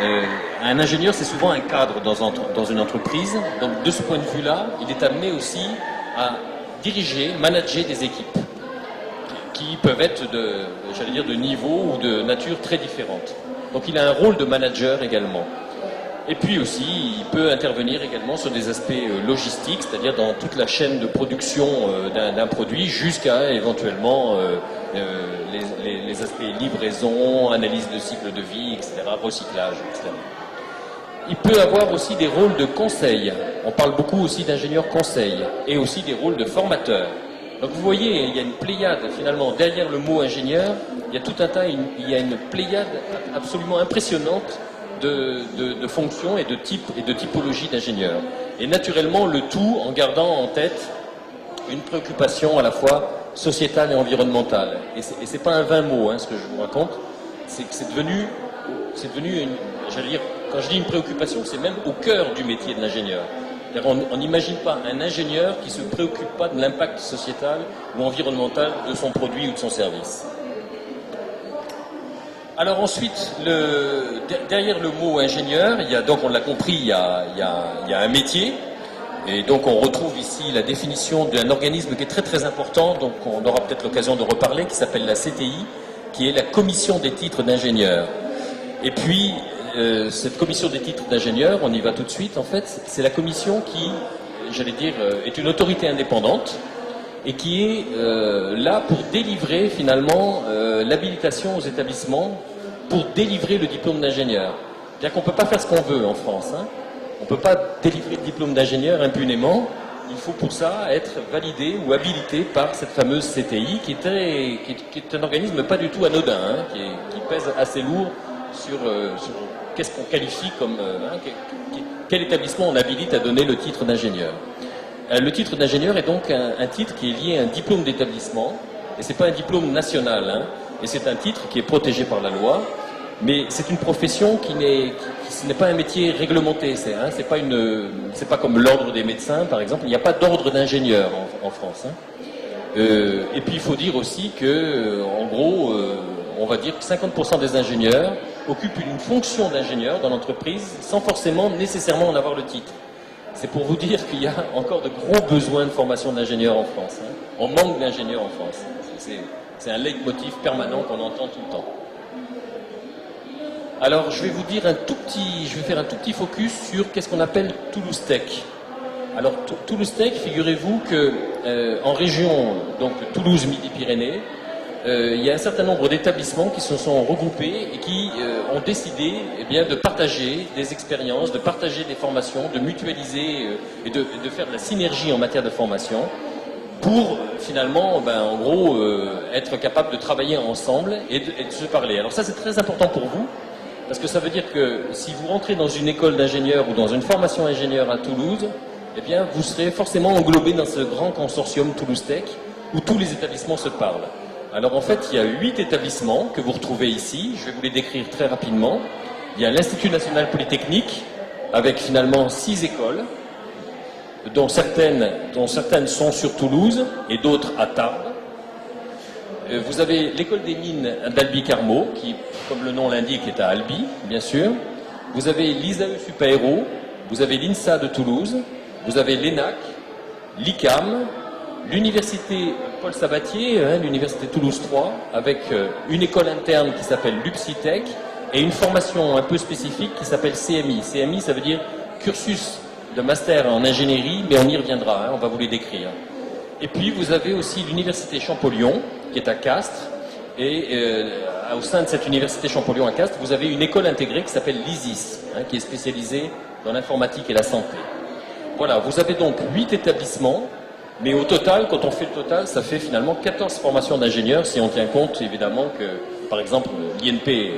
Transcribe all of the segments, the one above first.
Un ingénieur, c'est souvent un cadre dans une entreprise. Donc, de ce point de vue-là, il est amené aussi à diriger, manager des équipes qui peuvent être de niveau ou de nature très différente. Donc, il a un rôle de manager également. Et puis aussi, il peut intervenir également sur des aspects logistiques, c'est-à-dire dans toute la chaîne de production d'un produit, jusqu'à éventuellement les aspects livraison, analyse de cycle de vie, etc., recyclage, etc. Il peut avoir aussi des rôles de conseil. On parle beaucoup aussi d'ingénieurs conseil, et aussi des rôles de formateurs. Donc vous voyez, il y a une pléiade finalement, derrière le mot ingénieur, il y a tout un tas, il y a une pléiade absolument impressionnante de fonctions et de types et de typologies d'ingénieurs. Et naturellement, le tout en gardant en tête une préoccupation à la fois sociétale et environnementale. Et c'est pas un vain mot, hein, ce que je vous raconte. C'est que c'est devenu j'allais dire, quand je dis une préoccupation, c'est même au cœur du métier de l'ingénieur. On n'imagine pas un ingénieur qui ne se préoccupe pas de l'impact sociétal ou environnemental de son produit ou de son service. Alors ensuite, derrière le mot ingénieur, donc on l'a compris, il y a un métier. Et donc on retrouve ici la définition d'un organisme qui est très très important, donc on aura peut-être l'occasion de reparler, qui s'appelle la CTI, qui est la commission des titres d'ingénieur. Et puis, cette commission des titres d'ingénieur, on y va tout de suite en fait, c'est la commission qui, j'allais dire, est une autorité indépendante et qui est là pour délivrer finalement l'habilitation aux établissements pour délivrer le diplôme d'ingénieur. C'est-à-dire qu'on ne peut pas faire ce qu'on veut en France. Hein. On ne peut pas délivrer le diplôme d'ingénieur impunément. Il faut pour ça être validé ou habilité par cette fameuse CTI qui est un organisme pas du tout anodin, hein, qui pèse assez lourd sur qu'est-ce qu'on qualifie comme... quel établissement on habilite à donner le titre d'ingénieur. Le titre d'ingénieur est donc un titre qui est lié à un diplôme d'établissement, et c'est pas un diplôme national, hein, et c'est un titre qui est protégé par la loi, mais c'est une profession ce n'est pas un métier réglementé, c'est pas comme l'ordre des médecins, par exemple, il n'y a pas d'ordre d'ingénieur en France. Hein. Et puis il faut dire aussi que, en gros, on va dire que 50% des ingénieurs occupent une fonction d'ingénieur dans l'entreprise sans forcément nécessairement en avoir le titre. C'est pour vous dire qu'il y a encore de gros besoins de formation d'ingénieurs en France. Hein. On manque d'ingénieurs en France. C'est un leitmotiv permanent qu'on entend tout le temps. Alors, je vais faire un tout petit focus sur qu'est-ce qu'on appelle Toulouse Tech. Alors, Toulouse Tech, figurez-vous que en région, donc Toulouse Midi-Pyrénées, il y a un certain nombre d'établissements qui se sont regroupés et qui ont décidé de partager des expériences, de partager des formations, de mutualiser et de faire de la synergie en matière de formation pour finalement, en gros, être capable de travailler ensemble et de se parler. Alors ça, c'est très important pour vous, parce que ça veut dire que si vous rentrez dans une école d'ingénieur ou dans une formation ingénieur à Toulouse, vous serez forcément englobé dans ce grand consortium Toulouse Tech où tous les établissements se parlent. Alors en fait, il y a 8 établissements que vous retrouvez ici, je vais vous les décrire très rapidement. Il y a l'Institut National Polytechnique, avec finalement 6 écoles, dont certaines sont sur Toulouse et d'autres à Tarbes. Vous avez l'école des mines d'Albi-Carmo, qui, comme le nom l'indique, est à Albi, bien sûr. Vous avez l'ISAE Supaéro, vous avez l'INSA de Toulouse, vous avez l'ENAC, l'ICAM, l'université Paul Sabatier, l'université Toulouse 3, avec une école interne qui s'appelle l'UPSITEC et une formation un peu spécifique qui s'appelle CMI. CMI, ça veut dire cursus de master en ingénierie, mais on y reviendra, hein, on va vous les décrire. Et puis vous avez aussi l'université Champollion, qui est à Castres, et au sein de cette université Champollion à Castres, vous avez une école intégrée qui s'appelle l'ISIS, hein, qui est spécialisée dans l'informatique et la santé. Voilà, vous avez donc 8 établissements. Mais au total, quand on fait le total, ça fait finalement 14 formations d'ingénieurs, si on tient compte évidemment que, par exemple, l'INP,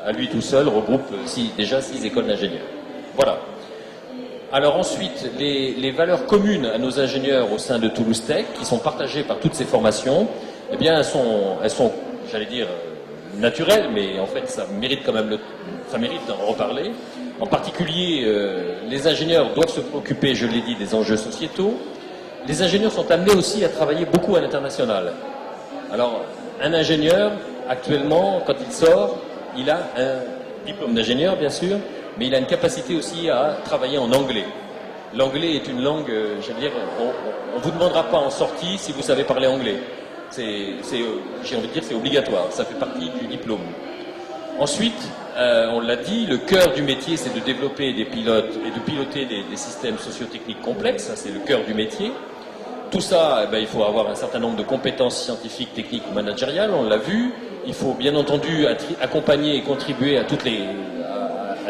à lui tout seul, regroupe déjà 6 écoles d'ingénieurs. Voilà. Alors ensuite, les valeurs communes à nos ingénieurs au sein de Toulouse Tech, qui sont partagées par toutes ces formations, elles sont, j'allais dire, naturelles, mais en fait, ça mérite quand même ça mérite d'en reparler. En particulier, les ingénieurs doivent se préoccuper, je l'ai dit, des enjeux sociétaux. Les ingénieurs sont amenés aussi à travailler beaucoup à l'international. Alors, un ingénieur, actuellement, quand il sort, il a diplôme d'ingénieur bien sûr, mais il a une capacité aussi à travailler en anglais. L'anglais est une langue, j'allais dire, on ne vous demandera pas en sortie si vous savez parler anglais. J'ai envie de dire, c'est obligatoire, ça fait partie du diplôme. Ensuite, on l'a dit, le cœur du métier, c'est de développer des pilotes et de piloter des systèmes socio-techniques complexes, ça c'est le cœur du métier. Tout ça, il faut avoir un certain nombre de compétences scientifiques, techniques ou managériales, on l'a vu. Il faut bien entendu accompagner et contribuer à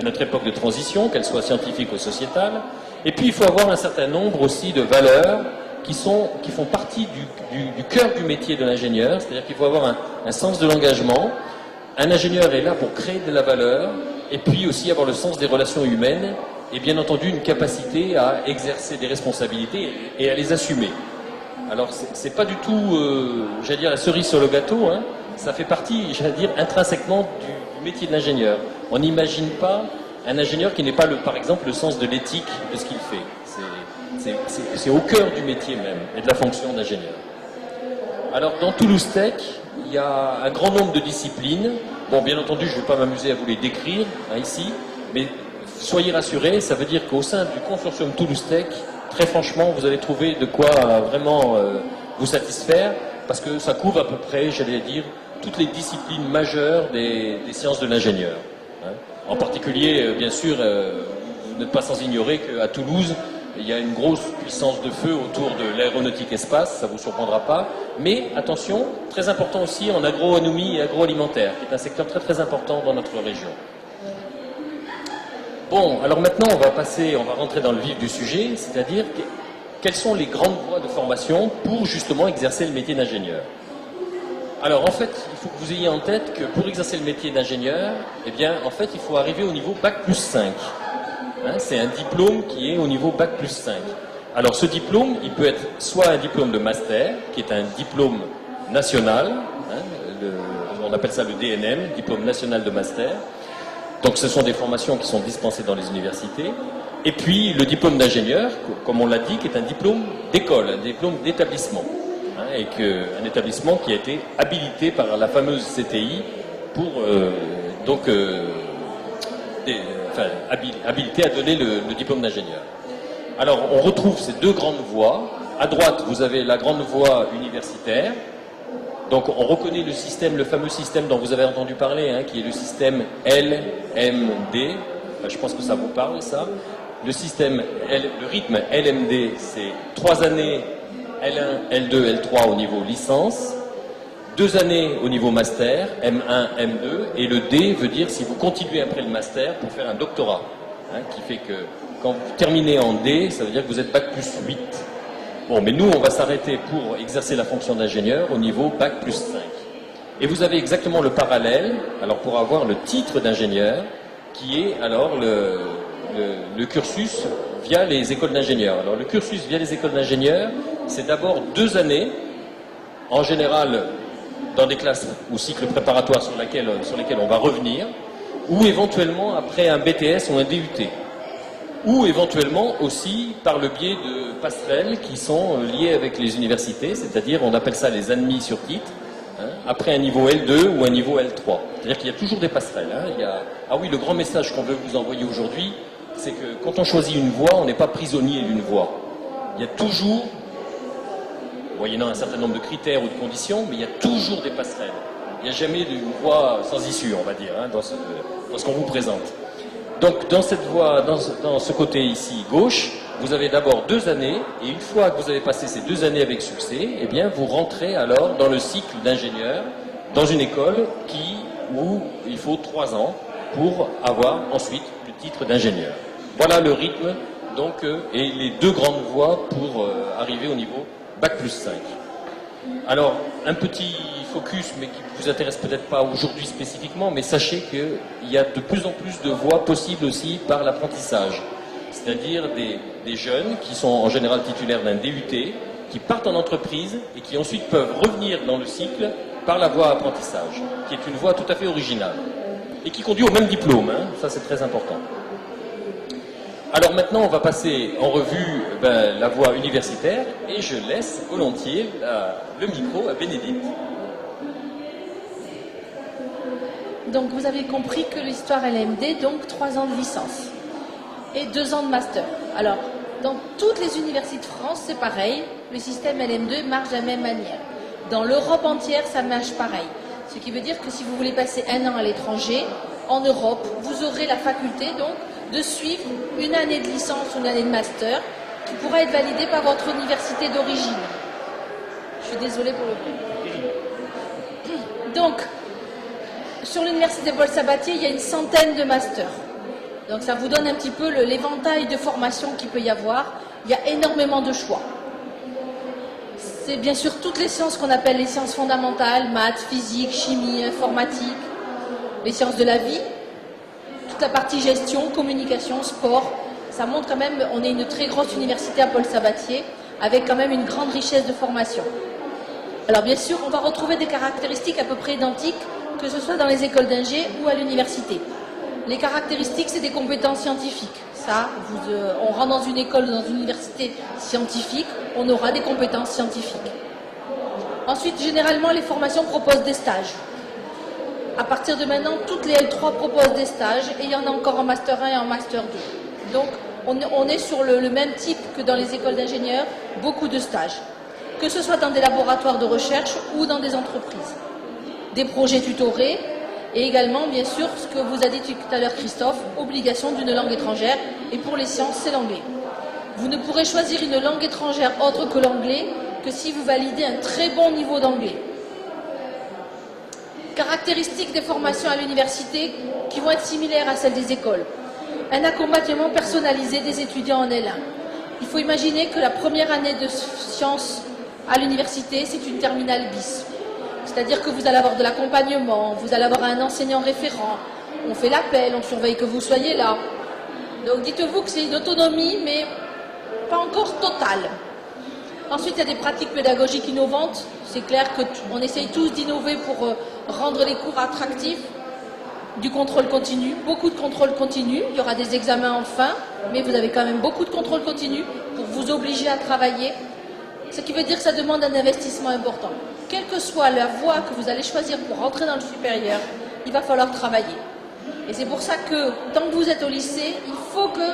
notre époque de transition, qu'elle soit scientifique ou sociétale. Et puis il faut avoir un certain nombre aussi de valeurs qui font partie du cœur du métier de l'ingénieur, c'est-à-dire qu'il faut avoir un sens de l'engagement. Un ingénieur est là pour créer de la valeur, et puis aussi avoir le sens des relations humaines, et bien entendu une capacité à exercer des responsabilités et à les assumer. Alors c'est pas du tout, j'allais dire, la cerise sur le gâteau, hein. Ça fait partie, j'allais dire, intrinsèquement du métier de l'ingénieur. On n'imagine pas un ingénieur qui n'ait pas, par exemple, le sens de l'éthique de ce qu'il fait. C'est au cœur du métier même, et de la fonction d'ingénieur. Alors, dans Toulouse Tech, il y a un grand nombre de disciplines. Bon, bien entendu, je ne vais pas m'amuser à vous les décrire, hein, ici, mais soyez rassurés, ça veut dire qu'au sein du consortium Toulouse Tech, très franchement, vous allez trouver de quoi vraiment vous satisfaire, parce que ça couvre à peu près, j'allais dire, toutes les disciplines majeures des sciences de l'ingénieur. Hein. En particulier, bien sûr, vous n'êtes pas sans ignorer qu'à Toulouse, il y a une grosse puissance de feu autour de l'aéronautique espace, ça ne vous surprendra pas. Mais attention, très important aussi en agronomie et agroalimentaire, qui est un secteur très très important dans notre région. Bon, alors maintenant on va rentrer dans le vif du sujet, c'est-à-dire quelles sont les grandes voies de formation pour justement exercer le métier d'ingénieur. Alors en fait, il faut que vous ayez en tête que pour exercer le métier d'ingénieur, eh bien en fait il faut arriver au niveau Bac+5. Hein, c'est un diplôme qui est au niveau Bac+5. Alors ce diplôme, il peut être soit un diplôme de master, qui est un diplôme national, hein, on appelle ça le DNM, diplôme national de master. Donc ce sont des formations qui sont dispensées dans les universités. Et puis le diplôme d'ingénieur, comme on l'a dit, qui est un diplôme d'école, un diplôme d'établissement. Hein, et un établissement qui a été habilité par la fameuse CTI pour habilité à donner le diplôme d'ingénieur. Alors on retrouve ces deux grandes voies. À droite, vous avez la grande voie universitaire. Donc on reconnaît le fameux système dont vous avez entendu parler, hein, qui est le système LMD. Je pense que ça vous parle, ça. Le rythme LMD, c'est 3 années L1, L2, L3 au niveau licence, 2 années au niveau master, M1, M2, et le D veut dire si vous continuez après le master pour faire un doctorat, hein, qui fait que quand vous terminez en D, ça veut dire que vous êtes Bac+8. Bon, mais nous, on va s'arrêter pour exercer la fonction d'ingénieur au niveau Bac+5. Et vous avez exactement le parallèle, alors pour avoir le titre d'ingénieur, qui est alors le cursus via les écoles d'ingénieurs. Alors le cursus via les écoles d'ingénieurs, c'est d'abord 2 années, en général dans des classes ou cycles préparatoires sur lesquels on va revenir, ou éventuellement après un BTS ou un DUT, ou éventuellement aussi par le biais de passerelles qui sont liées avec les universités, c'est-à-dire on appelle ça les admis sur titre, hein, après un niveau L2 ou un niveau L3. C'est-à-dire qu'il y a toujours des passerelles. Hein, Ah oui, le grand message qu'on veut vous envoyer aujourd'hui, c'est que quand on choisit une voie, on n'est pas prisonnier d'une voie. Il y a toujours, moyennant un certain nombre de critères ou de conditions, mais il y a toujours des passerelles. Il n'y a jamais d'une voie sans issue, on va dire, hein, dans ce qu'on vous présente. Donc dans cette voie, dans ce côté ici gauche, vous avez d'abord 2 années, et une fois que vous avez passé ces 2 années avec succès, eh bien vous rentrez alors dans le cycle d'ingénieur, dans une école où il faut 3 ans pour avoir ensuite le titre d'ingénieur. Voilà le rythme donc, et les 2 grandes voies pour arriver au niveau Bac+5. Alors, un petit focus, mais qui ne vous intéresse peut-être pas aujourd'hui spécifiquement, mais sachez qu'il y a de plus en plus de voies possibles aussi par l'apprentissage. C'est-à-dire des jeunes qui sont en général titulaires d'un DUT, qui partent en entreprise et qui ensuite peuvent revenir dans le cycle par la voie apprentissage, qui est une voie tout à fait originale et qui conduit au même diplôme, hein, ça c'est très important. Alors maintenant, on va passer en revue la voie universitaire et je laisse volontiers le micro à Bénédicte. Donc vous avez compris que l'histoire LMD, donc 3 ans de licence et 2 ans de master. Alors, dans toutes les universités de France, c'est pareil, le système LM2 marche de la même manière. Dans l'Europe entière, ça marche pareil. Ce qui veut dire que si vous voulez passer 1 an à l'étranger, en Europe, vous aurez la faculté donc de suivre une année de licence ou une année de master qui pourra être validée par votre université d'origine. Je suis désolée pour le bruit. Donc, sur l'université Paul Sabatier, il y a une centaine de masters. Donc ça vous donne un petit peu l'éventail de formation qu'il peut y avoir. Il y a énormément de choix. C'est bien sûr toutes les sciences qu'on appelle les sciences fondamentales, maths, physique, chimie, informatique, les sciences de la vie, toute la partie gestion, communication, sport. Ça montre quand même, on est une très grosse université à Paul Sabatier, avec quand même une grande richesse de formation. Alors bien sûr, on va retrouver des caractéristiques à peu près identiques, que ce soit dans les écoles d'ingé ou à l'université. Les caractéristiques, c'est des compétences scientifiques. Ça, on rentre dans une école ou dans une université scientifique, on aura des compétences scientifiques. Ensuite, généralement, les formations proposent des stages. À partir de maintenant, toutes les L3 proposent des stages et il y en a encore en Master 1 et en Master 2. Donc, on est sur le même type que dans les écoles d'ingénieurs, beaucoup de stages. Que ce soit dans des laboratoires de recherche ou dans des entreprises. Des projets tutorés et également, bien sûr, ce que vous a dit tout à l'heure Christophe, obligation d'une langue étrangère et pour les sciences, c'est l'anglais. Vous ne pourrez choisir une langue étrangère autre que l'anglais que si vous validez un très bon niveau d'anglais. Caractéristiques des formations à l'université qui vont être similaires à celles des écoles. Un accompagnement personnalisé des étudiants en L1. Il faut imaginer que la première année de sciences à l'université, c'est une terminale bis. C'est-à-dire que vous allez avoir de l'accompagnement, vous allez avoir un enseignant référent, on fait l'appel, on surveille que vous soyez là. Donc dites-vous que c'est une autonomie, mais pas encore totale. Ensuite, il y a des pratiques pédagogiques innovantes. C'est clair qu'on essaye tous d'innover pour rendre les cours attractifs. Du contrôle continu, beaucoup de contrôle continu. Il y aura des examens en fin, mais vous avez quand même beaucoup de contrôle continu pour vous obliger à travailler. Ce qui veut dire que ça demande un investissement important. Quelle que soit la voie que vous allez choisir pour rentrer dans le supérieur, il va falloir travailler. Et c'est pour ça que, tant que vous êtes au lycée, il faut que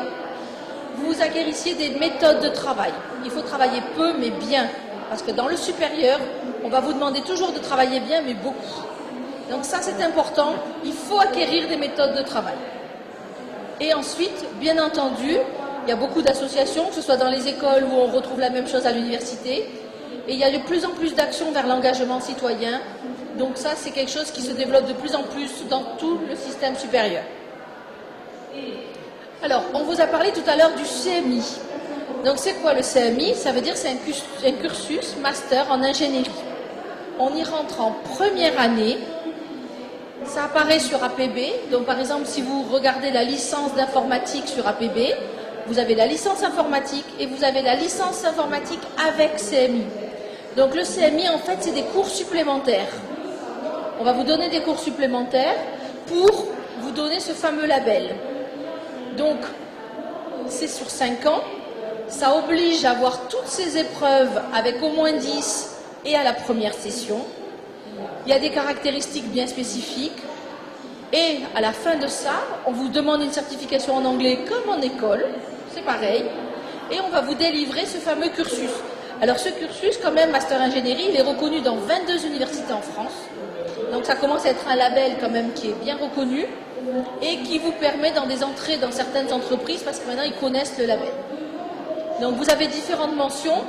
vous acquérissiez des méthodes de travail. Il faut travailler peu, mais bien. Parce que dans le supérieur, on va vous demander toujours de travailler bien, mais beaucoup. Donc ça, c'est important. Il faut acquérir des méthodes de travail. Et ensuite, bien entendu, il y a beaucoup d'associations, que ce soit dans les écoles où on retrouve la même chose à l'université. Et il y a de plus en plus d'actions vers l'engagement citoyen. Donc ça, c'est quelque chose qui se développe de plus en plus dans tout le système supérieur. Alors, on vous a parlé tout à l'heure du CMI. Donc c'est quoi le CMI? Ça veut dire que c'est un cursus master en ingénierie. On y rentre en première année. Ça apparaît sur APB. Donc par exemple, si vous regardez la licence d'informatique sur APB, vous avez la licence informatique et vous avez la licence informatique avec CMI. Donc le CMI, en fait, c'est des cours supplémentaires. On va vous donner des cours supplémentaires pour vous donner ce fameux label. Donc, c'est sur 5 ans. Ça oblige à avoir toutes ces épreuves avec au moins 10 et à la première session. Il y a des caractéristiques bien spécifiques. Et à la fin de ça, on vous demande une certification en anglais comme en école. C'est pareil. Et on va vous délivrer ce fameux cursus. Alors ce cursus, quand même, Master Ingénierie, il est reconnu dans 22 universités en France. Donc ça commence à être un label quand même qui est bien reconnu et qui vous permet dans des entrées dans certaines entreprises parce que maintenant ils connaissent le label. Donc vous avez différentes mentions.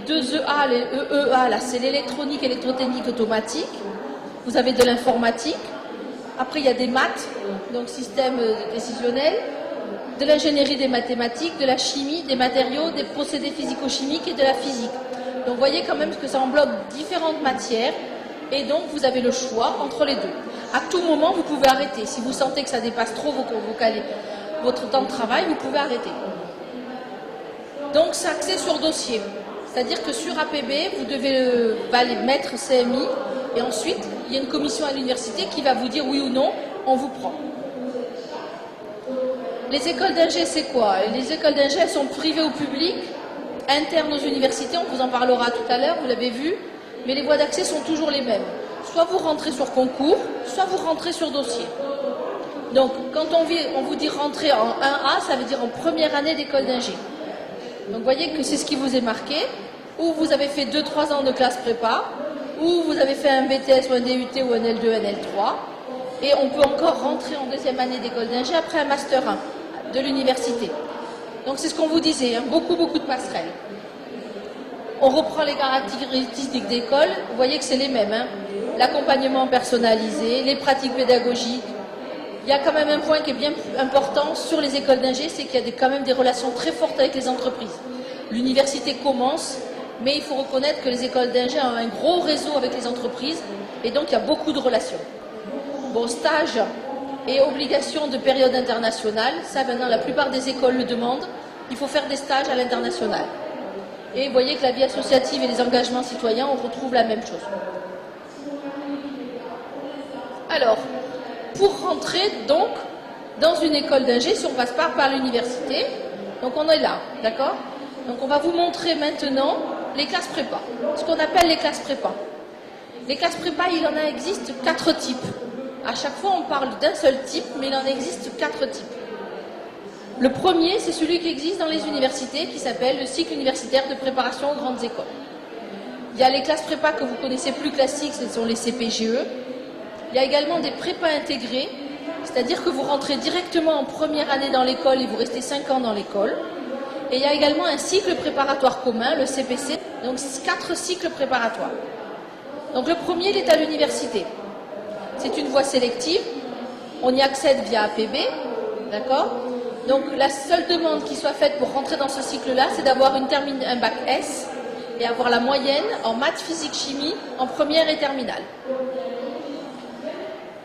2EA, les EEA, là c'est l'électronique, électrotechnique automatique. Vous avez de l'informatique. Après il y a des maths, donc système décisionnel. De l'ingénierie des mathématiques, de la chimie, des matériaux, des procédés physico-chimiques et de la physique. Donc vous voyez quand même que ça englobe différentes matières et donc vous avez le choix entre les deux. À tout moment, vous pouvez arrêter. Si vous sentez que ça dépasse trop votre temps de travail, vous pouvez arrêter. Donc c'est axé sur dossier. C'est-à-dire que sur APB, vous devez mettre CMI et ensuite, il y a une commission à l'université qui va vous dire oui ou non, on vous prend. Les écoles d'ingé, c'est quoi? Les écoles d'ingé, elles sont privées ou publiques, internes aux universités, on vous en parlera tout à l'heure, vous l'avez vu, mais les voies d'accès sont toujours les mêmes. soit vous rentrez sur concours, soit vous rentrez sur dossier. Donc, quand on vous dit rentrer en 1A, ça veut dire en première année d'école d'ingé. Donc, vous voyez que c'est ce qui vous est marqué, ou vous avez fait 2-3 ans de classe prépa, ou vous avez fait un BTS ou un DUT ou un L2, un L3, et on peut encore rentrer en deuxième année d'école d'ingé après un Master 1 de l'université. Donc, c'est ce qu'on vous disait, hein, beaucoup de passerelles. On reprend les caractéristiques d'école, vous voyez que c'est les mêmes. Hein. L'accompagnement personnalisé, les pratiques pédagogiques. Il y a quand même un point qui est bien important sur les écoles d'ingé, c'est qu'il y a quand même des relations très fortes avec les entreprises. L'université commence, mais il faut reconnaître que les écoles d'ingé ont un gros réseau avec les entreprises, et donc il y a beaucoup de relations. Bon, stage et obligation de période internationale, ça maintenant la plupart des écoles le demandent, il faut faire des stages à l'international. Et vous voyez que la vie associative et les engagements citoyens, on retrouve la même chose. Alors, pour rentrer donc dans une école d'ingé, si on passe pas par l'université, donc on est là, d'accord? Donc on va vous montrer maintenant les classes prépa, ce qu'on appelle les classes prépa. Les classes prépa, il en existe 4 types. À chaque fois, on parle d'un seul type, mais il en existe 4 types. Le premier, c'est celui qui existe dans les universités, qui s'appelle le cycle universitaire de préparation aux grandes écoles. Il y a les classes prépa que vous connaissez plus classiques, ce sont les CPGE. Il y a également des prépas intégrés, c'est-à-dire que vous rentrez directement en première année dans l'école et vous restez 5 ans dans l'école. Et il y a également un cycle préparatoire commun, le CPC, donc 4 cycles préparatoires. Donc le premier, il est à l'université. C'est une voie sélective, on y accède via APB, d'accord? Donc la seule demande qui soit faite pour rentrer dans ce cycle-là, c'est d'avoir un bac S et avoir la moyenne en maths, physique, chimie en première et terminale.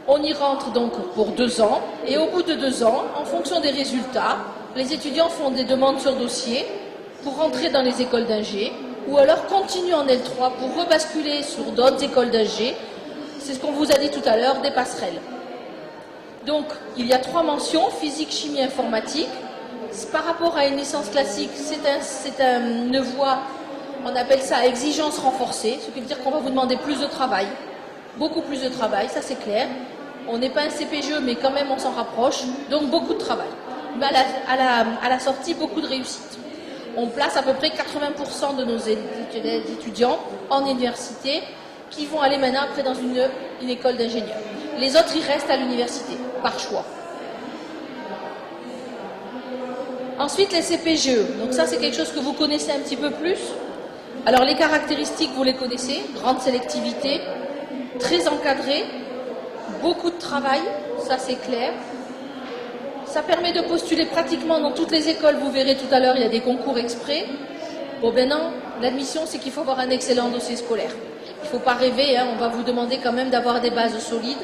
On y rentre donc pour 2 ans, et au bout de 2 ans, en fonction des résultats, les étudiants font des demandes sur dossier pour rentrer dans les écoles d'ingé, ou alors continuent en L3 pour rebasculer sur d'autres écoles d'ingé. C'est ce qu'on vous a dit tout à l'heure, des passerelles. Donc, il y a 3 mentions, physique, chimie, informatique. Par rapport à une licence classique, c'est une voie, on appelle ça à exigence renforcée, ce qui veut dire qu'on va vous demander plus de travail, beaucoup plus de travail, ça c'est clair. On n'est pas un CPGE, mais quand même on s'en rapproche, donc beaucoup de travail. Mais à la sortie, beaucoup de réussite. On place à peu près 80% de nos étudiants en université qui vont aller maintenant après dans une école d'ingénieur. Les autres, ils restent à l'université, par choix. Ensuite, les CPGE. Donc ça, c'est quelque chose que vous connaissez un petit peu plus. Alors, les caractéristiques, vous les connaissez. Grande sélectivité, très encadré, beaucoup de travail, ça c'est clair. Ça permet de postuler pratiquement dans toutes les écoles. Vous verrez tout à l'heure, il y a des concours exprès. Bon, ben non, l'admission, c'est qu'il faut avoir un excellent dossier scolaire. Il ne faut pas rêver, hein, on va vous demander quand même d'avoir des bases solides.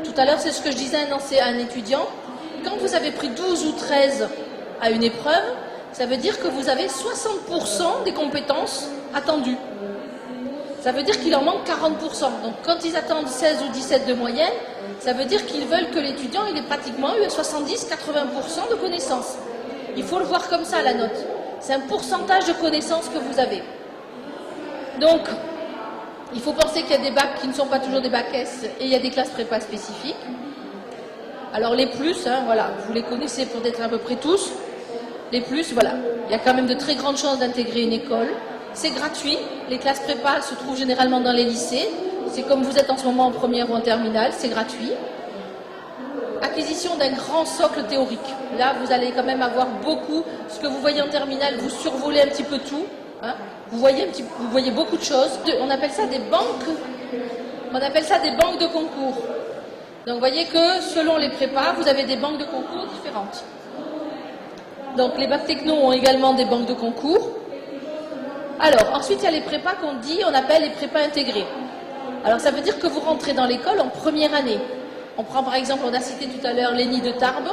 Tout à l'heure, c'est ce que je disais à un étudiant. Quand vous avez pris 12 ou 13 à une épreuve, ça veut dire que vous avez 60% des compétences attendues. Ça veut dire qu'il en manque 40%. Donc quand ils attendent 16 ou 17 de moyenne, ça veut dire qu'ils veulent que l'étudiant il ait pratiquement eu 70-80% de connaissances. Il faut le voir comme ça, la note. C'est un pourcentage de connaissances que vous avez. Donc, il faut penser qu'il y a des bacs qui ne sont pas toujours des bacs S et il y a des classes prépa spécifiques. Alors les plus, hein, voilà, vous les connaissez peut-être à peu près tous. Les plus, voilà, il y a quand même de très grandes chances d'intégrer une école. C'est gratuit, les classes prépa se trouvent généralement dans les lycées. C'est comme vous êtes en ce moment en première ou en terminale, c'est gratuit. Acquisition d'un grand socle théorique. Là, vous allez quand même avoir beaucoup, ce que vous voyez en terminale, vous survolez un petit peu tout. Hein. Vous voyez beaucoup de choses. On appelle ça des banques. On appelle ça des banques de concours. Donc, vous voyez que selon les prépas, vous avez des banques de concours différentes. Donc, les bacs techno ont également des banques de concours. Alors, ensuite, il y a les prépas on appelle les prépas intégrés. Alors, ça veut dire que vous rentrez dans l'école en première année. On prend par exemple, on a cité tout à l'heure l'ENI de Tarbes,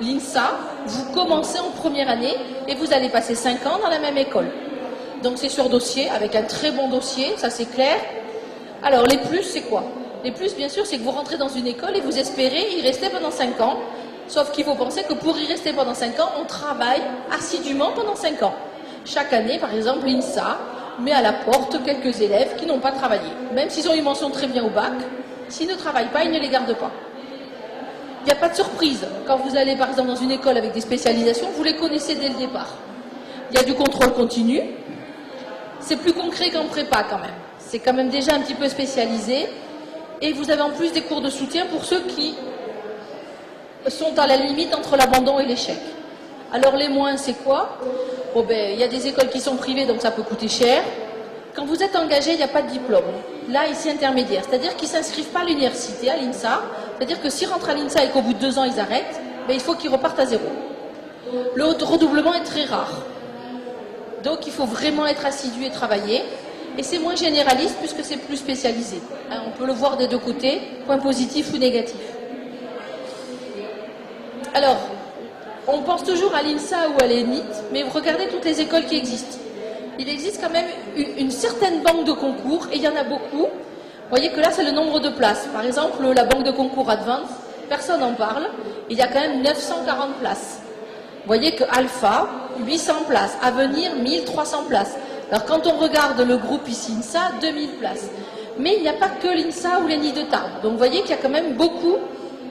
l'INSA. Vous commencez en première année et vous allez passer 5 ans dans la même école. Donc, c'est sur dossier, avec un très bon dossier, ça c'est clair. Alors, les plus, c'est quoi? Les plus, bien sûr, c'est que vous rentrez dans une école et vous espérez y rester pendant 5 ans. Sauf qu'il faut penser que pour y rester pendant 5 ans, on travaille assidûment pendant 5 ans. Chaque année, par exemple, l'INSA, met à la porte quelques élèves qui n'ont pas travaillé. Même s'ils ont une mention très bien au bac, s'ils ne travaillent pas, ils ne les gardent pas. Il n'y a pas de surprise. Quand vous allez par exemple dans une école avec des spécialisations, vous les connaissez dès le départ. Il y a du contrôle continu. C'est plus concret qu'en prépa quand même. C'est quand même déjà un petit peu spécialisé. Et vous avez en plus des cours de soutien pour ceux qui sont à la limite entre l'abandon et l'échec. Alors les moins, c'est quoi? Bon, ben, il y a des écoles qui sont privées, donc ça peut coûter cher. Quand vous êtes engagé, il n'y a pas de diplôme. Là, ici, intermédiaire. C'est-à-dire qu'ils ne s'inscrivent pas à l'université, à l'INSA. C'est-à-dire que s'ils rentrent à l'INSA et qu'au bout de 2 ans, ils arrêtent, ben, il faut qu'ils repartent à zéro. Le redoublement est très rare. Donc, il faut vraiment être assidu et travailler. Et c'est moins généraliste puisque c'est plus spécialisé. Hein, on peut le voir des deux côtés, point positif ou négatif. Alors, on pense toujours à l'INSA ou à l'ENIT, mais regardez toutes les écoles qui existent. Il existe quand même une certaine banque de concours, et il y en a beaucoup. Vous voyez que là, c'est le nombre de places. Par exemple, la banque de concours Advance, personne n'en parle. Il y a quand même 940 places. Vous voyez que Alpha, 800 places. Avenir, 1300 places. Alors, quand on regarde le groupe ici, INSA, 2000 places. Mais il n'y a pas que l'INSA ou l'ENIT de Tarbes. Donc, vous voyez qu'il y a quand même beaucoup,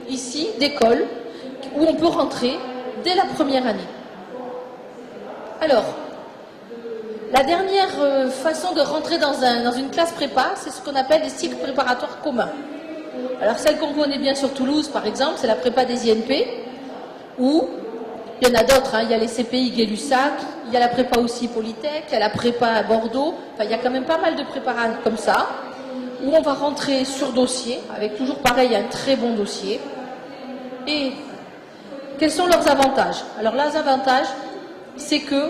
ici, d'écoles où on peut rentrer dès la première année. Alors, la dernière façon de rentrer dans une classe prépa, c'est ce qu'on appelle les cycles préparatoires communs. Alors, celle qu'on connaît bien sur Toulouse, par exemple, c'est la prépa des INP, où il y en a d'autres, hein. Il y a les CPI Gay-Lussac, il y a la prépa aussi Polytech, il y a la prépa à Bordeaux, enfin, il y a quand même pas mal de préparats comme ça, où on va rentrer sur dossier, avec toujours pareil un très bon dossier. Et quels sont leurs avantages? Alors, leurs avantages, c'est que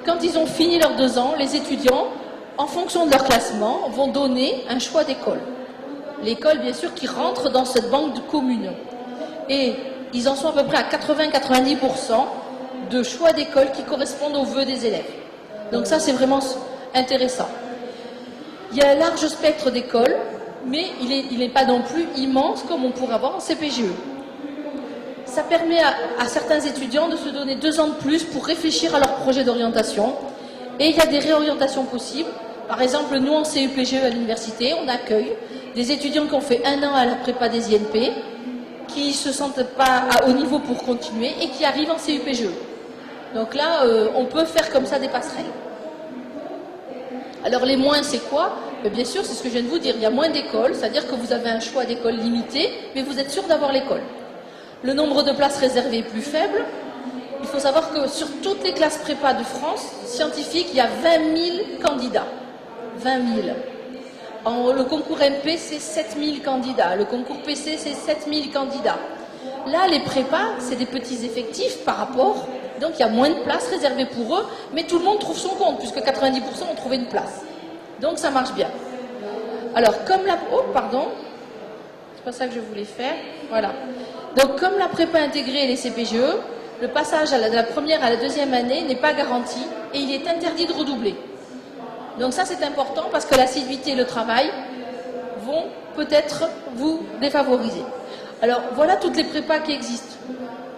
quand ils ont fini leurs 2 ans, les étudiants, en fonction de leur classement, vont donner un choix d'école. L'école, bien sûr, qui rentre dans cette banque de commune. Et ils en sont à peu près à 80-90% de choix d'école qui correspondent aux vœux des élèves. Donc ça, c'est vraiment intéressant. Il y a un large spectre d'écoles, mais il n'est pas non plus immense comme on pourrait avoir en CPGE. Ça permet à certains étudiants de se donner 2 ans de plus pour réfléchir à leur projet d'orientation. Et il y a des réorientations possibles. Par exemple, nous en CUPGE à l'université, on accueille des étudiants qui ont fait 1 an à la prépa des INP, qui ne se sentent pas à haut niveau pour continuer et qui arrivent en CUPGE. Donc là, on peut faire comme ça des passerelles. Alors les moins, c'est quoi? Bien sûr, c'est ce que je viens de vous dire. Il y a moins d'écoles, c'est-à-dire que vous avez un choix d'école limité, mais vous êtes sûr d'avoir l'école. Le nombre de places réservées est plus faible. Il faut savoir que sur toutes les classes prépa de France, scientifiques, il y a 20 000 candidats. 20 000. Le concours MP, c'est 7 000 candidats. Le concours PC, c'est 7 000 candidats. Là, les prépas, c'est des petits effectifs par rapport. Donc, il y a moins de places réservées pour eux, mais tout le monde trouve son compte, puisque 90% ont trouvé une place. Donc, ça marche bien. Alors, comme la... Oh, pardon. C'est pas ça que je voulais faire. Voilà. Donc, comme la prépa intégrée et les CPGE, le passage de la première à la 2e année n'est pas garanti et il est interdit de redoubler. Donc ça, c'est important parce que l'assiduité et le travail vont peut-être vous défavoriser. Alors, voilà toutes les prépas qui existent.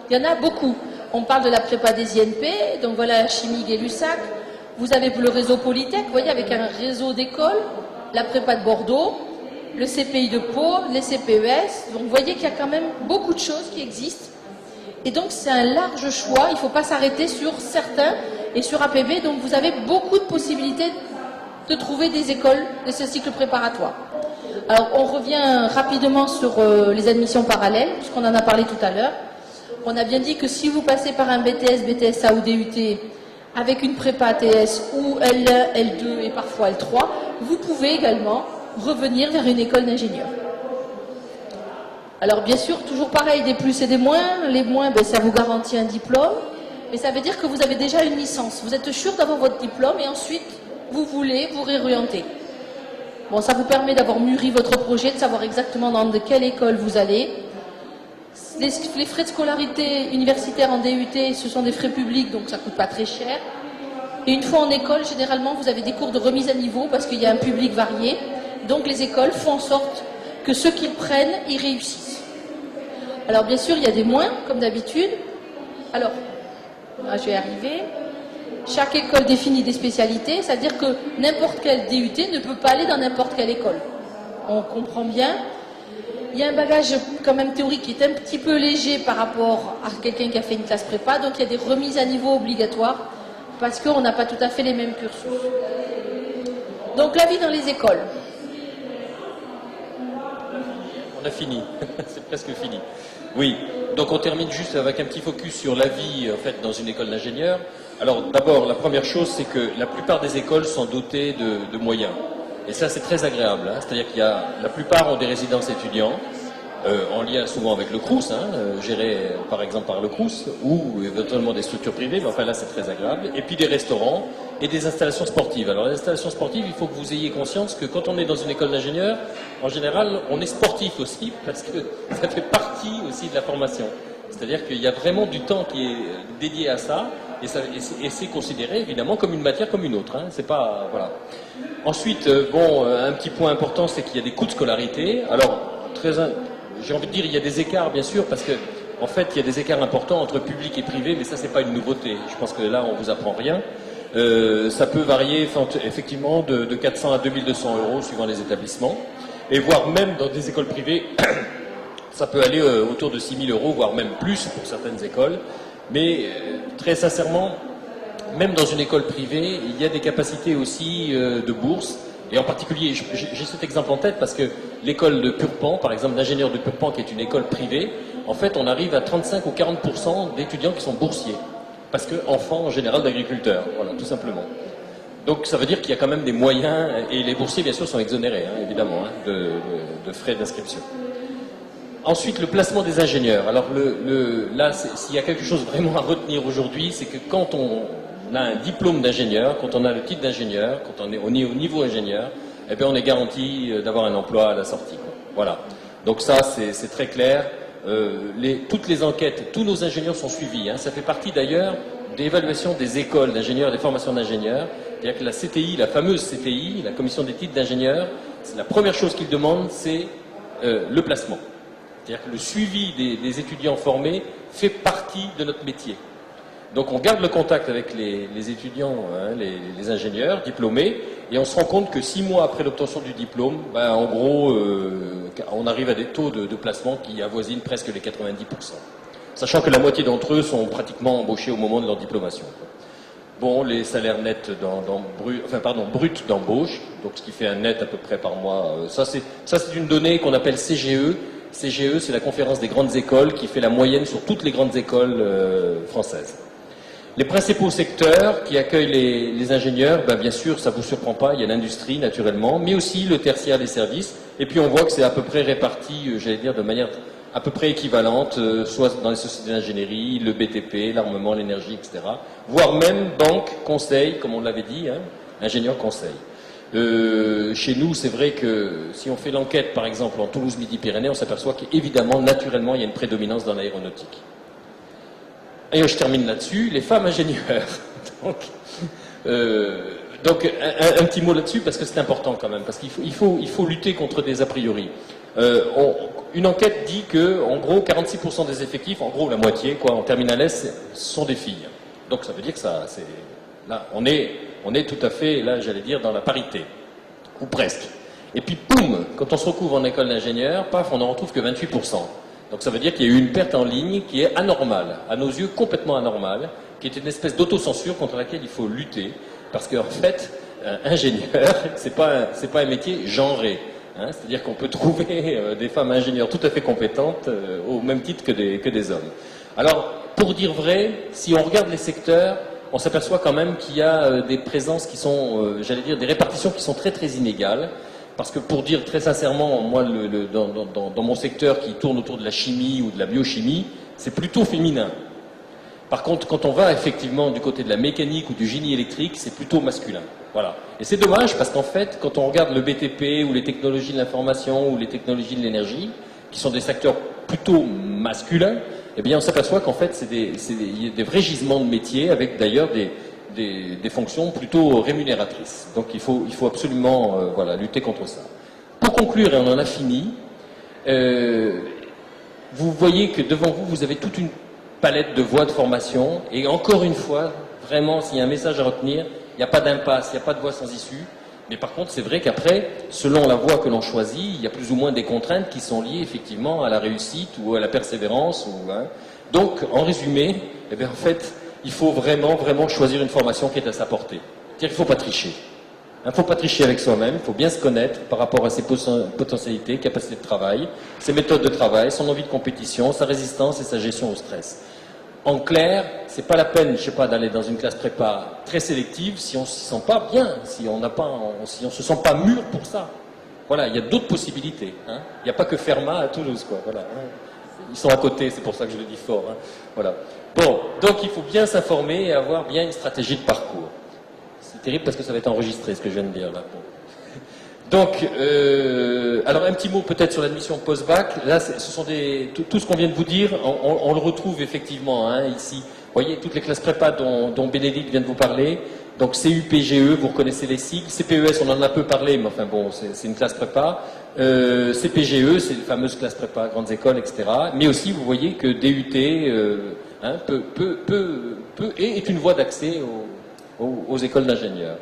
Il y en a beaucoup. On parle de la prépa des INP, donc voilà la chimie Gay-Lussac. Vous avez le réseau Polytech, vous voyez, avec un réseau d'écoles, la prépa de Bordeaux, le CPI de Pau, les CPES. Donc vous voyez qu'il y a quand même beaucoup de choses qui existent. Et donc c'est un large choix, il ne faut pas s'arrêter sur certains et sur APB. Donc vous avez beaucoup de possibilités de trouver des écoles de ce cycle préparatoire. Alors on revient rapidement sur les admissions parallèles, puisqu'on en a parlé tout à l'heure. On a bien dit que si vous passez par un BTS, BTSA ou DUT avec une prépa TS ou L1, L2 et parfois L3, vous pouvez également revenir vers une école d'ingénieur. Alors bien sûr, toujours pareil, des plus et des moins. Les moins, ben, ça vous garantit un diplôme, mais ça veut dire que vous avez déjà une licence. Vous êtes sûr d'avoir votre diplôme et ensuite, vous voulez vous réorienter. Bon, ça vous permet d'avoir mûri votre projet, de savoir exactement dans quelle école vous allez. Les frais de scolarité universitaire en DUT, ce sont des frais publics, donc ça ne coûte pas très cher. Et une fois en école, généralement, vous avez des cours de remise à niveau parce qu'il y a un public varié. Donc les écoles font en sorte que ceux qui le prennent, ils réussissent. Alors bien sûr, il y a des moins, comme d'habitude. Alors, là, je vais arriver. chaque école définit des spécialités, c'est-à-dire que n'importe quel DUT ne peut pas aller dans n'importe quelle école. On comprend bien. Il y a un bagage quand même théorique qui est un petit peu léger par rapport à quelqu'un qui a fait une classe prépa, donc il y a des remises à niveau obligatoires parce qu'on n'a pas tout à fait les mêmes cursus. Donc la vie dans les écoles. On a fini, c'est presque fini. Oui, donc on termine juste avec un petit focus sur la vie en fait dans une école d'ingénieur. Alors d'abord, la première chose, c'est que la plupart des écoles sont dotées de moyens. Et ça, c'est très agréable. Hein. C'est-à-dire qu'il y a, la plupart ont des résidences étudiants, en lien souvent avec le Crous, géré par exemple par le Crous, ou éventuellement des structures privées, mais enfin là, c'est très agréable. Et puis des restaurants et des installations sportives. Alors les installations sportives, il faut que vous ayez conscience que quand on est dans une école d'ingénieur, en général, on est sportif aussi, parce que ça fait partie aussi de la formation. C'est-à-dire qu'il y a vraiment du temps qui est dédié à ça, et c'est considéré évidemment comme une matière comme une autre. Hein. C'est pas voilà. Ensuite, un petit point important, c'est qu'il y a des coûts de scolarité. Alors, j'ai envie de dire, il y a des écarts, bien sûr, parce que en fait, il y a des écarts importants entre public et privé, mais ça, c'est pas une nouveauté. Je pense que là, on vous apprend rien. Ça peut varier effectivement de 400 à 2200 euros suivant les établissements, et voire même dans des écoles privées. Ça peut aller autour de 6 000 euros, voire même plus pour certaines écoles. Mais très sincèrement, même dans une école privée, il y a des capacités aussi de bourse. Et en particulier, j'ai cet exemple en tête parce que l'école de Purpan, par exemple, d'ingénieur de Purpan, qui est une école privée, en fait, on arrive à 35 ou 40% d'étudiants qui sont boursiers. Parce que enfants, en général, d'agriculteurs. Voilà, tout simplement. Donc ça veut dire qu'il y a quand même des moyens, et les boursiers, bien sûr, sont exonérés, évidemment, de frais d'inscription. Ensuite, le placement des ingénieurs. Alors là, s'il y a quelque chose vraiment à retenir aujourd'hui, c'est que quand on a un diplôme d'ingénieur, quand on a le titre d'ingénieur, quand on est au niveau ingénieur, eh bien on est garanti d'avoir un emploi à la sortie. Quoi. Voilà. Donc ça, c'est très clair. Toutes les enquêtes, tous nos ingénieurs sont suivis. Ça fait partie d'ailleurs d'évaluation des écoles d'ingénieurs, des formations d'ingénieurs. C'est-à-dire que la CTI, la fameuse CTI, la commission des titres d'ingénieurs, la première chose qu'ils demandent, c'est le placement. C'est-à-dire que le suivi des étudiants formés fait partie de notre métier. Donc on garde le contact avec les étudiants, les ingénieurs diplômés, et on se rend compte que 6 mois après l'obtention du diplôme, en gros, on arrive à des taux de placement qui avoisinent presque les 90%. Sachant que la moitié d'entre eux sont pratiquement embauchés au moment de leur diplomation. Bon, les salaires nets bruts d'embauche, donc ce qui fait un net à peu près par mois, ça c'est une donnée qu'on appelle CGE. CGE, c'est la conférence des grandes écoles qui fait la moyenne sur toutes les grandes écoles françaises. Les principaux secteurs qui accueillent les ingénieurs, bien sûr, ça ne vous surprend pas, il y a l'industrie naturellement, mais aussi le tertiaire des services. Et puis on voit que c'est à peu près réparti, j'allais dire, de manière à peu près équivalente, soit dans les sociétés d'ingénierie, le BTP, l'armement, l'énergie, etc. Voire même banque, conseil, comme on l'avait dit, ingénieur conseil. Chez nous, c'est vrai que si on fait l'enquête, par exemple, en Toulouse-Midi-Pyrénées, on s'aperçoit qu'évidemment, naturellement, il y a une prédominance dans l'aéronautique. Et je termine là-dessus, les femmes ingénieurs. Donc un petit mot là-dessus, parce que c'est important quand même, parce qu'il faut lutter contre des a priori. Une enquête dit que, en gros, 46% des effectifs, en gros la moitié, quoi, en terminale S, sont des filles. Donc ça veut dire que là, on est tout à fait, là, j'allais dire, dans la parité, ou presque. Et puis, boum, quand on se retrouve en école d'ingénieur, paf, on n'en retrouve que 28%. Donc ça veut dire qu'il y a eu une perte en ligne qui est anormale, à nos yeux complètement anormale, qui est une espèce d'autocensure contre laquelle il faut lutter, parce qu'en fait, ingénieur, c'est pas un métier genré. C'est-à-dire qu'on peut trouver des femmes ingénieurs tout à fait compétentes au même titre que des hommes. Alors, pour dire vrai, si on regarde les secteurs, on s'aperçoit quand même qu'il y a des présences qui sont, j'allais dire, des répartitions qui sont très très inégales. Parce que pour dire très sincèrement, moi, dans mon secteur qui tourne autour de la chimie ou de la biochimie, c'est plutôt féminin. Par contre, quand on va effectivement du côté de la mécanique ou du génie électrique, c'est plutôt masculin. Voilà. Et c'est dommage parce qu'en fait, quand on regarde le BTP ou les technologies de l'information ou les technologies de l'énergie, qui sont des secteurs plutôt masculins, eh bien on s'aperçoit qu'en fait, il y a des vrais gisements de métiers avec d'ailleurs des fonctions plutôt rémunératrices. Donc il faut absolument lutter contre ça. Pour conclure, et on en a fini, vous voyez que devant vous, vous avez toute une palette de voies de formation, et encore une fois, Vraiment, s'il y a un message à retenir, il n'y a pas d'impasse, il n'y a pas de voie sans issue. Mais par contre, c'est vrai qu'après, selon la voie que l'on choisit, il y a plus ou moins des contraintes qui sont liées effectivement à la réussite ou à la persévérance. Donc, en résumé, eh bien, en fait, il faut vraiment, vraiment choisir une formation qui est à sa portée. C'est-à-dire qu'il ne faut pas tricher. Il ne faut pas tricher avec soi-même, il faut bien se connaître par rapport à ses potentialités, capacités de travail, ses méthodes de travail, son envie de compétition, sa résistance et sa gestion au stress. En clair, c'est pas la peine, je sais pas, d'aller dans une classe prépa très sélective si on s'y sent pas bien, si on se sent pas mûr pour ça. Voilà, il y a d'autres possibilités. Hein. Il n'y a pas que Fermat à Toulouse, quoi. Voilà. Ils sont à côté, c'est pour ça que je le dis fort. Hein. Voilà. Bon, donc il faut bien s'informer et avoir bien une stratégie de parcours. C'est terrible parce que ça va être enregistré, ce que je viens de dire là. Bon. Donc, alors un petit mot peut-être sur l'admission post-bac. Là, ce sont tout ce qu'on vient de vous dire, on le retrouve effectivement hein, ici. Vous voyez, toutes les classes prépa dont Bénédicte vient de vous parler. Donc CUPGE, vous reconnaissez les sigles. CPES, on en a un peu parlé, mais enfin bon, c'est une classe prépa. CPGE, c'est les fameuses classes prépa, grandes écoles, etc. Mais aussi, vous voyez que DUT est une voie d'accès aux écoles d'ingénieurs.